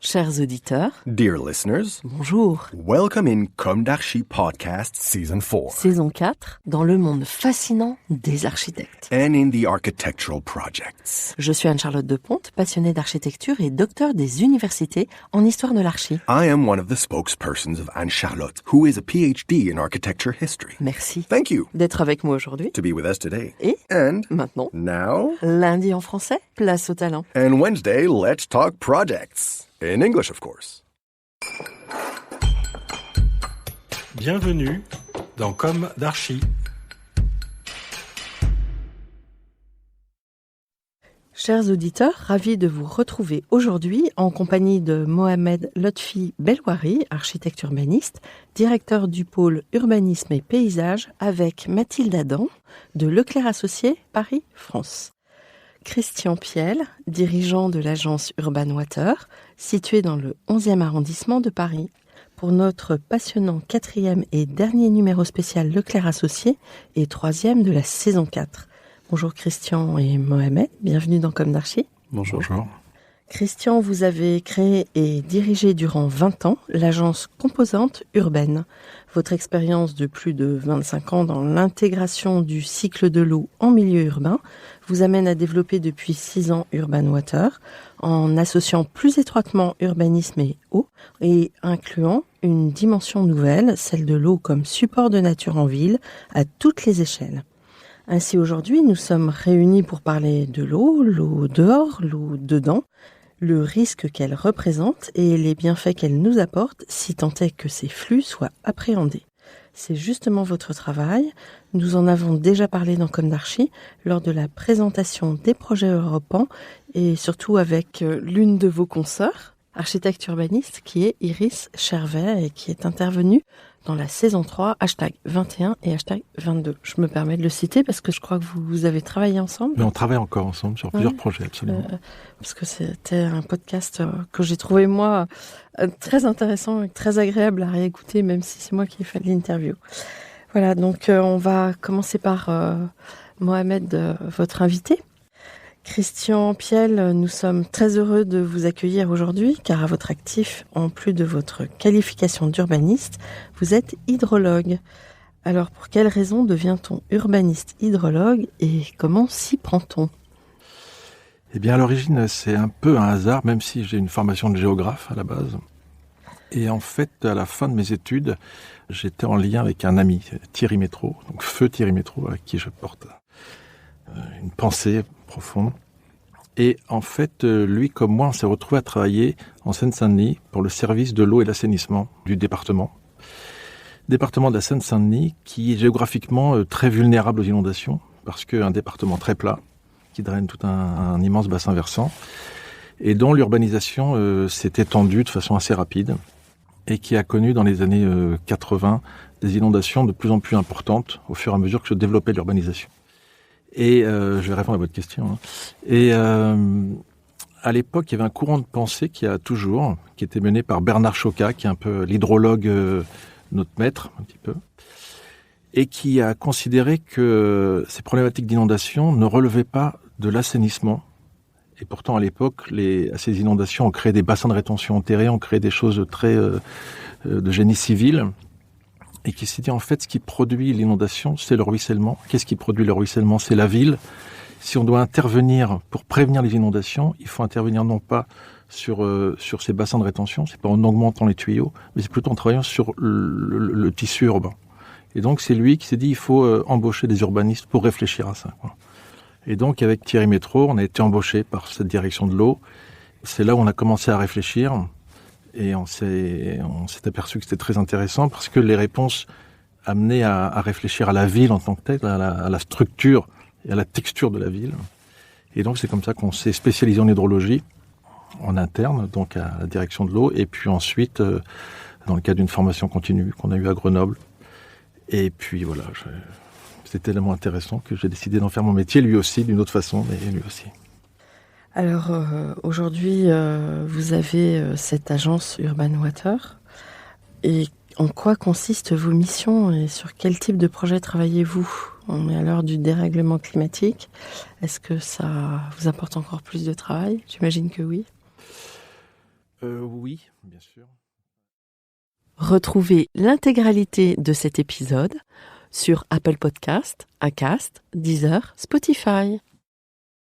Chers auditeurs, Dear listeners, bonjour. welcome in Comme d'Archi Podcast Season 4 Saison 4, dans le monde fascinant des architectes. and in the architectural projects. Je suis Anne-Charlotte Deponte, passionnée d'architecture et docteur des universités en histoire de l'archi. I am one of the spokespersons of Anne-Charlotte, who is a PhD in architecture history. Merci Thank you d'être avec moi aujourd'hui. to be with us today. Et And maintenant, now, lundi en français, place au talent. and Wednesday, let's talk projects. In English, of course. Bienvenue dans Comme d'Archi. Chers auditeurs, ravis de vous retrouver aujourd'hui en compagnie de Mohamed Lotfi Belwari, architecte urbaniste, directeur du pôle urbanisme et paysage, avec Mathilde Adam de Leclerc Associés Paris, France. Christian Piel, dirigeant de l'agence Urban Water, située dans le 11e arrondissement de Paris, pour notre passionnant 4e et dernier numéro spécial Leclerc Associés et 3e de la saison 4. Bonjour Christian et Mohamed, bienvenue dans Comme d'Archi. Bonjour. Christian, vous avez créé et dirigé durant 20 ans l'agence Composante Urbaine. Votre expérience de plus de 25 ans dans l'intégration du cycle de l'eau en milieu urbain vous amène à développer depuis 6 ans Urban Water, en associant plus étroitement urbanisme et eau, et incluant une dimension nouvelle, celle de l'eau comme support de nature en ville, à toutes les échelles. Ainsi aujourd'hui, nous sommes réunis pour parler de l'eau dehors, l'eau dedans, le risque qu'elle représente et les bienfaits qu'elle nous apporte si tant est que ces flux soient appréhendés. C'est justement votre travail. Nous en avons déjà parlé dans Comme d'Archi lors de la présentation des projets européens et surtout avec l'une de vos consoeurs, architecte urbaniste, qui est Iris Chervet et qui est intervenue dans la saison 3, hashtag 21 et hashtag 22. Je me permets de le citer parce que je crois que vous avez travaillé ensemble. Mais on travaille encore ensemble sur plusieurs projets, absolument. Parce que c'était un podcast que j'ai trouvé, moi, très intéressant et très agréable à réécouter, même si c'est moi qui ai fait l'interview. Voilà, donc on va commencer par Mohamed, votre invité. Christian Piel, nous sommes très heureux de vous accueillir aujourd'hui, car à votre actif, en plus de votre qualification d'urbaniste, vous êtes hydrologue. Alors, pour quelles raisons devient-on urbaniste hydrologue et comment s'y prend-on ? Eh bien, à l'origine, c'est un peu un hasard, même si j'ai une formation de géographe à la base. Et en fait, à la fin de mes études, j'étais en lien avec un ami, Thierry Métro, donc Feu Thierry Métro, avec qui je porte une pensée profonde. Et en fait, lui comme moi, on s'est retrouvés à travailler en Seine-Saint-Denis pour le service de l'eau et l'assainissement du département. Département de la Seine-Saint-Denis qui est géographiquement très vulnérable aux inondations, parce qu'un département très plat, qui draine tout un immense bassin versant, et dont l'urbanisation s'est étendue de façon assez rapide, et qui a connu dans les années 80 des inondations de plus en plus importantes au fur et à mesure que se développait l'urbanisation. Et je vais répondre à votre question. Hein. Et à l'époque, il y avait un courant de pensée qui était mené par Bernard Chocat, qui est un peu l'hydrologue, notre maître, un petit peu, et qui a considéré que ces problématiques d'inondation ne relevaient pas de l'assainissement. Et pourtant, à l'époque, à ces inondations, on créait des bassins de rétention enterrés, on créait des choses très de génie civil. Et qui s'est dit, en fait, ce qui produit l'inondation, c'est le ruissellement. Qu'est-ce qui produit le ruissellement ? C'est la ville. Si on doit intervenir pour prévenir les inondations, il faut intervenir non pas sur ces bassins de rétention, c'est pas en augmentant les tuyaux, mais c'est plutôt en travaillant sur le tissu urbain. Et donc, c'est lui qui s'est dit, il faut embaucher des urbanistes pour réfléchir à ça, quoi. Et donc, avec Thierry Métro, on a été embauché par cette direction de l'eau. C'est là où on a commencé à réfléchir. Et on s'est aperçu que c'était très intéressant parce que les réponses amenaient à réfléchir à la ville en tant que telle, à la structure et à la texture de la ville. Et donc c'est comme ça qu'on s'est spécialisé en hydrologie, en interne, donc à la direction de l'eau, et puis ensuite dans le cadre d'une formation continue qu'on a eue à Grenoble. Et puis voilà, c'était tellement intéressant que j'ai décidé d'en faire mon métier, lui aussi, d'une autre façon, mais lui aussi. Alors aujourd'hui, vous avez cette agence Urban Water. Et en quoi consistent vos missions et sur quel type de projet travaillez-vous ? On est à l'heure du dérèglement climatique. Est-ce que ça vous apporte encore plus de travail ? J'imagine que oui. Oui, bien sûr. Retrouvez l'intégralité de cet épisode sur Apple Podcast, Acast, Deezer, Spotify.